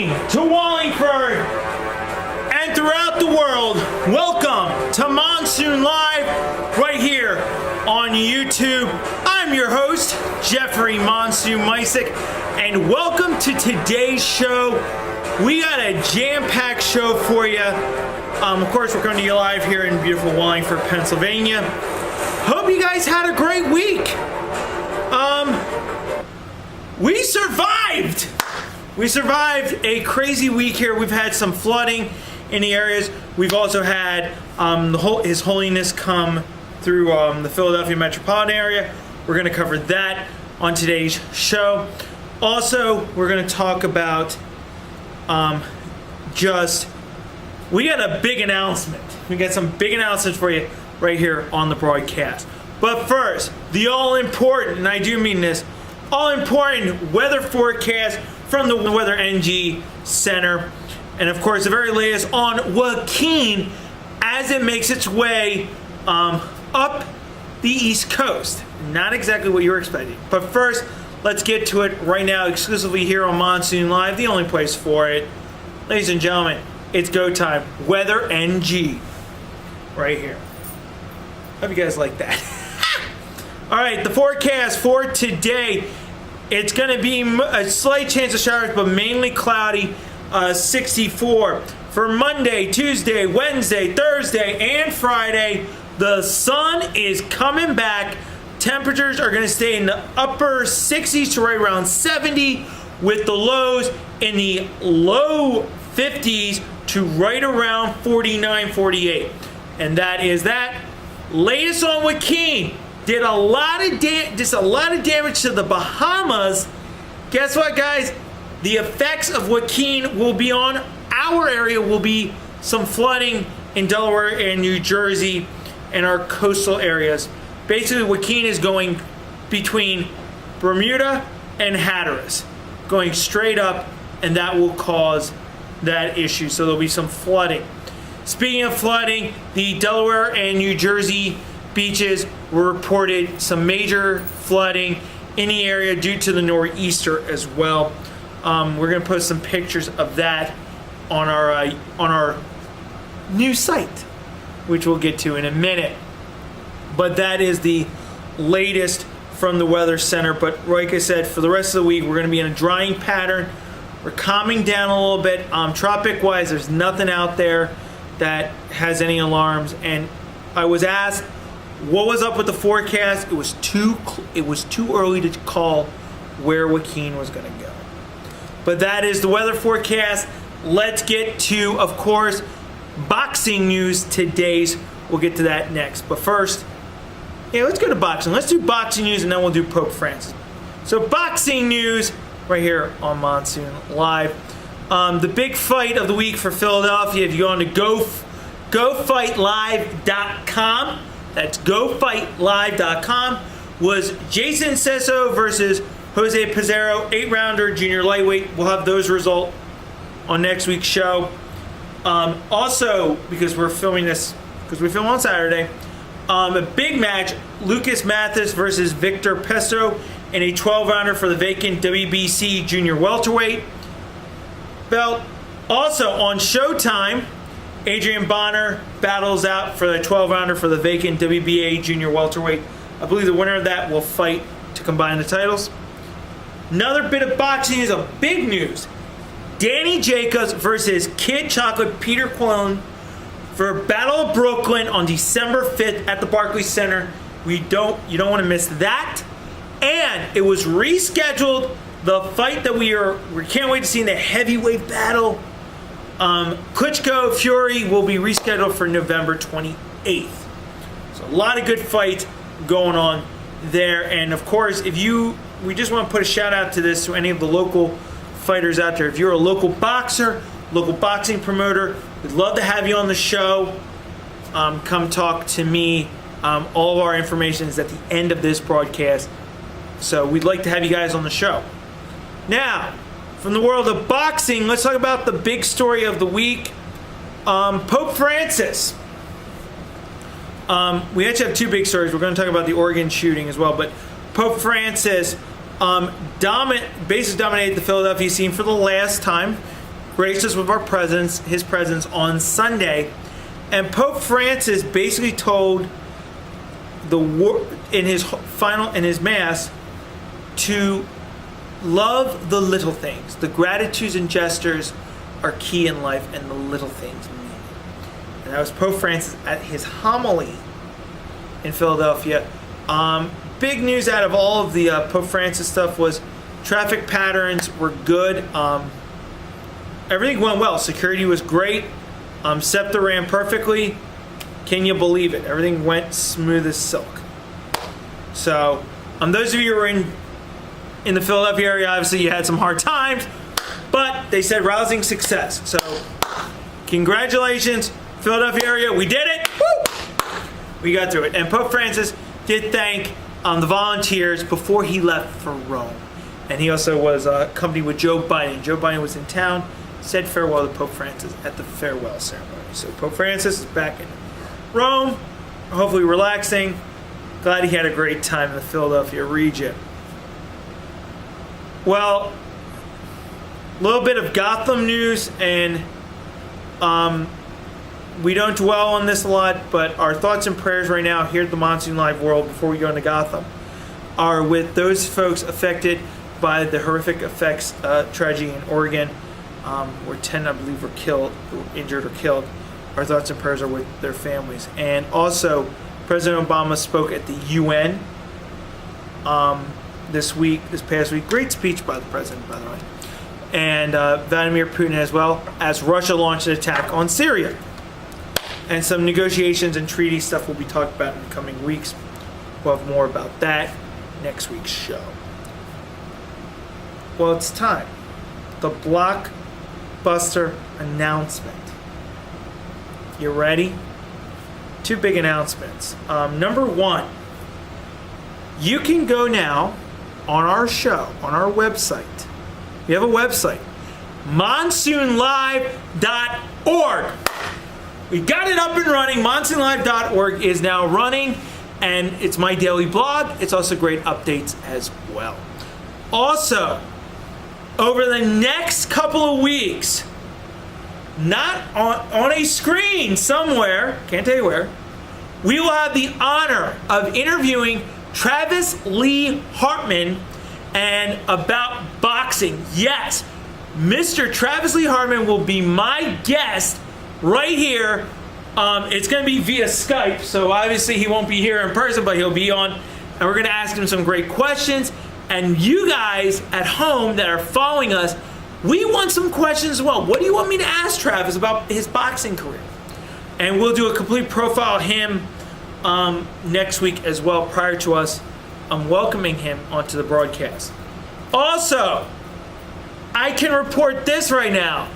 morning to Wallingford and throughout the world. Welcome to Monsoon Live right here on YouTube. I'm your host, Jeffrey Monsoon Mysick, and welcome to today's show. We got a jam-packed show for you. Of course, we're coming to you live here in beautiful Wallingford, Pennsylvania. Hope you guys had a great week. We survived. We survived a crazy week here. We've had some flooding in the areas. We've also had His Holiness come through the Philadelphia metropolitan area. We're going to cover that on today's show. Also, we're going to talk about we got a big announcement. We got some big announcements for you right here on the broadcast. But first, the all-important, and I do mean this, all-important weather forecast from the Weather NG Center. And of course, the very latest on Joaquin as it makes its way up the East Coast. Not exactly what you were expecting. But first, let's get to it right now, exclusively here on Monsoon Live, the only place for it. Ladies and gentlemen, it's go time. Weather NG. Right here. Hope you guys like that. All right, the forecast for today, it's going to be a slight chance of showers, but mainly cloudy, 64. For Monday, Tuesday, Wednesday, Thursday, and Friday, the sun is coming back. Temperatures are going to stay in the upper 60s to right around 70, with the lows in the low 50s to right around 49, 48. And that is that. Latest on Joaquin. Did a lot of damage to the Bahamas. Guess what, guys? The effects of Joaquin will be on our area. Will be some flooding in Delaware and New Jersey and our coastal areas. Basically, Joaquin is going between Bermuda and Hatteras, going straight up, and that will cause that issue. So there'll be some flooding. Speaking of flooding, the Delaware and New Jersey beaches were reported some major flooding in the area due to the nor'easter as well. We're going to post some pictures of that on our new site, which we'll get to in a minute. But that is the latest from the Weather Center. But like I said, for the rest of the week, we're going to be in a drying pattern. We're calming down a little bit. Tropic-wise, there's nothing out there that has any alarms. And I was asked, what was up with the forecast? It was too early to call where Joaquin was going to go. But that is the weather forecast. Let's get to, of course, boxing news today's. We'll get to that next. But first, let's go to boxing. Let's do boxing news, and then we'll do Pope Francis. So boxing news right here on Monsoon Live. The big fight of the week for Philadelphia, if you go on to GoFightLive.com, that's GoFightLive.com, was Jason Cesso versus Jose Pizarro, 8-rounder, junior lightweight. We'll have those results on next week's show. Also, because we're filming this, because we film on Saturday, a big match, Lucas Mathis versus Victor Pesto in a 12-rounder for the vacant WBC junior welterweight belt. Also on Showtime, Adrian Bonner battles out for the 12-rounder for the vacant WBA junior welterweight. I believe the winner of that will fight to combine the titles. Another bit of boxing is a big news. Danny Jacobs versus Kid Chocolate Peter Quillen for Battle of Brooklyn on December 5th at the Barclays Center. You don't want to miss that. And it was rescheduled. The fight that we can't wait to see in the heavyweight battle. Klitschko Fury will be rescheduled for November 28th. So a lot of good fights going on there. And of course, we just want to put a shout out to this to any of the local fighters out there. If you're a local boxer, local boxing promoter, we'd love to have you on the show. Come talk to me. All of our information is at the end of this broadcast. So we'd like to have you guys on the show. Now, from the world of boxing, let's talk about the big story of the week. Pope Francis. We actually have two big stories. We're going to talk about the Oregon shooting as well. But Pope Francis basically dominated the Philadelphia scene for the last time. graced us with his presence on Sunday, and Pope Francis basically told in his mass to love the little things. The gratitudes and gestures are key in life, and the little things mean. And that was Pope Francis at his homily in Philadelphia. Big news out of all of the Pope Francis stuff was traffic patterns were good. Everything went well. Security was great. SEPTA ran perfectly. Can you believe it? Everything went smooth as silk. So, those of you who are in the Philadelphia area, obviously you had some hard times, but they said rousing success. So, congratulations, Philadelphia area. We did it. Woo! We got through it. And Pope Francis did thank the volunteers before he left for Rome. And he also was accompanied with Joe Biden. Joe Biden was in town, said farewell to Pope Francis at the farewell ceremony. So Pope Francis is back in Rome, hopefully relaxing. Glad he had a great time in the Philadelphia region. Well, a little bit of Gotham news, and we don't dwell on this a lot, but our thoughts and prayers right now here at the MonsoonLive world, before we go into Gotham, are with those folks affected by the horrific effects tragedy in Oregon, where 10, I believe, were injured or killed. Our thoughts and prayers are with their families. And also, President Obama spoke at the UN this past week. Great speech by the president, by the way. And Vladimir Putin, as well as Russia, launched an attack on Syria. And some negotiations and treaty stuff will be talked about in the coming weeks. We'll have more about that next week's show. Well, it's time. The blockbuster announcement. You ready? 2 big announcements. Number 1, you can go now on our show, on our website. We have a website, MonsoonLive.org. We got it up and running. MonsoonLive.org is now running, and it's my daily blog. It's also great updates as well. Also, over the next couple of weeks, not on a screen somewhere, can't tell you where, we will have the honor of interviewing Travis Lee Hartman and about boxing. Yes, Mr. Travis Lee Hartman will be my guest right here. It's going to be via Skype, so obviously he won't be here in person, but he'll be on, and we're going to ask him some great questions. And you guys at home that are following us, we want some questions as well. What do you want me to ask Travis about his boxing career? And we'll do a complete profile of him next week as well, prior to us welcoming him onto the broadcast. Also, I can report this right now.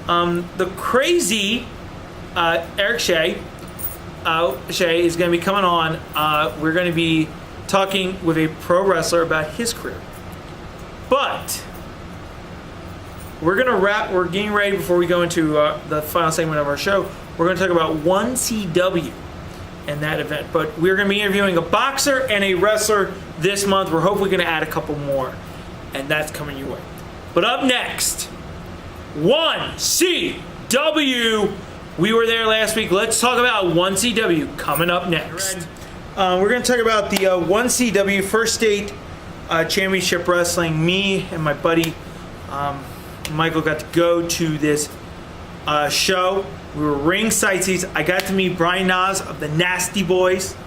The crazy Eric Shea is going to be coming on. We're going to be talking with a pro wrestler about his career. But we're going to wrap. We're getting ready before we go into the final segment of our show. We're going to talk about OneCW and that event. But we're going to be interviewing a boxer and a wrestler this month. We're hopefully going to add a couple more, and that's coming your way. But up next, OneCW. We were there last week. Let's talk about OneCW coming up next. We're going to talk about the OneCW First State Championship Wrestling. Me and my buddy Michael got to go to this show. We were ringside seats. I got to meet Brian Nas of the Nasty Boys.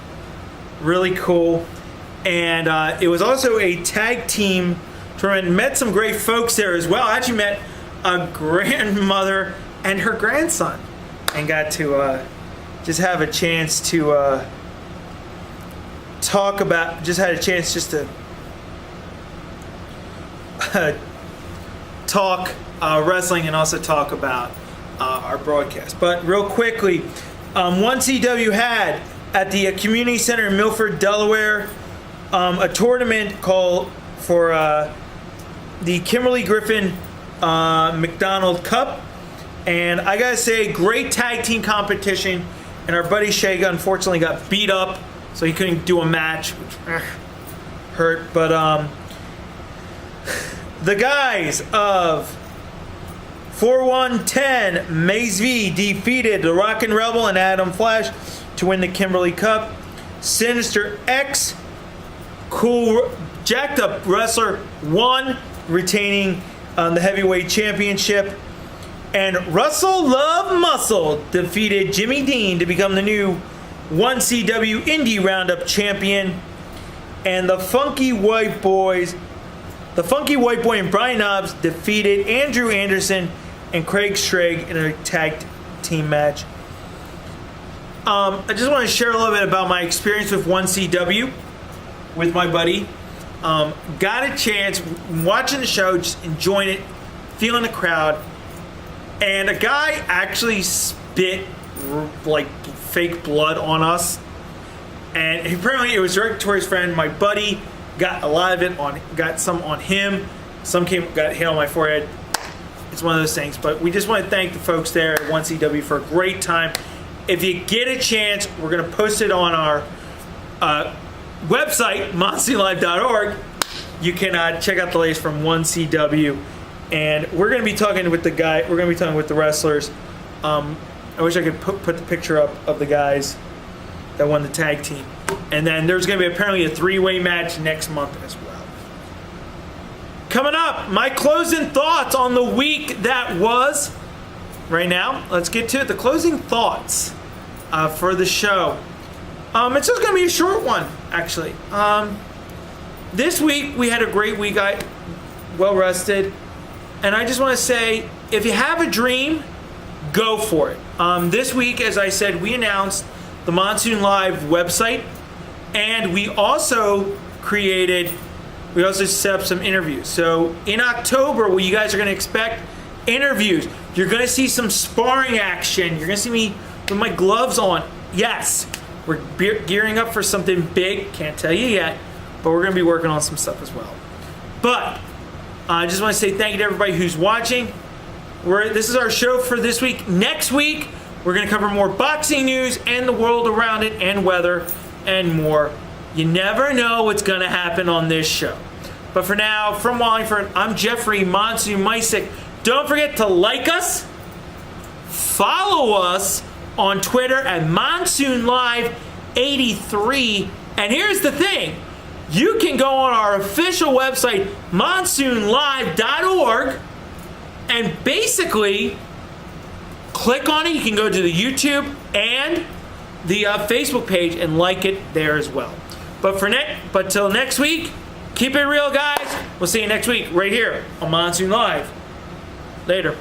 Really cool. And it was also a tag team tournament. Met some great folks there as well. I actually met a grandmother and her grandson, and got to just have a chance to talk about, talk wrestling, and also talk about our broadcast. But real quickly, OneCW had at the community center in Milford, Delaware, a tournament called for the Kimberly Griffin McDonald Cup. And I gotta say, great tag team competition. And our buddy Shay unfortunately got beat up, so he couldn't do a match, which hurt. But the guys of For 110, Maze V defeated the Rockin' Rebel and Adam Flash to win the Kimberly Cup. Sinister X, cool, jacked up wrestler, won, retaining the heavyweight championship. And Russell Love Muscle defeated Jimmy Dean to become the new OneCW Indie Roundup champion. And the Funky White Boy and Brian Knobs defeated Andrew Anderson and Craig Strag in a tag team match. I just want to share a little bit about my experience with OneCW with my buddy. Got a chance watching the show, just enjoying it, feeling the crowd, and a guy actually spit like fake blood on us, and apparently it was directed towards his friend. My buddy got a lot of it on, got some on him, some got hit on my forehead. It's one of those things, but we just want to thank the folks there at OneCW for a great time. If you get a chance, we're going to post it on our website, MonsoonLive.org. You can check out the latest from OneCW, and we're going to be talking with the guy. We're going to be talking with the wrestlers. I wish I could put the picture up of the guys that won the tag team, and then there's going to be apparently a 3-way match next month as well. Coming up, my closing thoughts on the week that was. Right now, let's get to it. The closing thoughts for the show. It's just going to be a short one, actually. This week, we had a great week. Well rested. And I just want to say, if you have a dream, go for it. This week, as I said, we announced the MonsoonLive website. And we also set up some interviews. So in October, what you guys are going to expect, interviews. You're going to see some sparring action. You're going to see me with my gloves on. Yes, we're gearing up for something big. Can't tell you yet, but we're going to be working on some stuff as well. But I just want to say thank you to everybody who's watching. This is our show for this week. Next week, we're going to cover more boxing news and the world around it and weather and more. You never know what's going to happen on this show. But for now, from Wallingford, I'm Jeffrey Monsoon Mysick. Don't forget to like us, follow us on Twitter at MonsoonLive83. And here's the thing. You can go on our official website, MonsoonLive.org, and basically click on it. You can go to the YouTube and the Facebook page and like it there as well. But till next week, keep it real, guys. We'll see you next week right here on Monsoon Live. Later.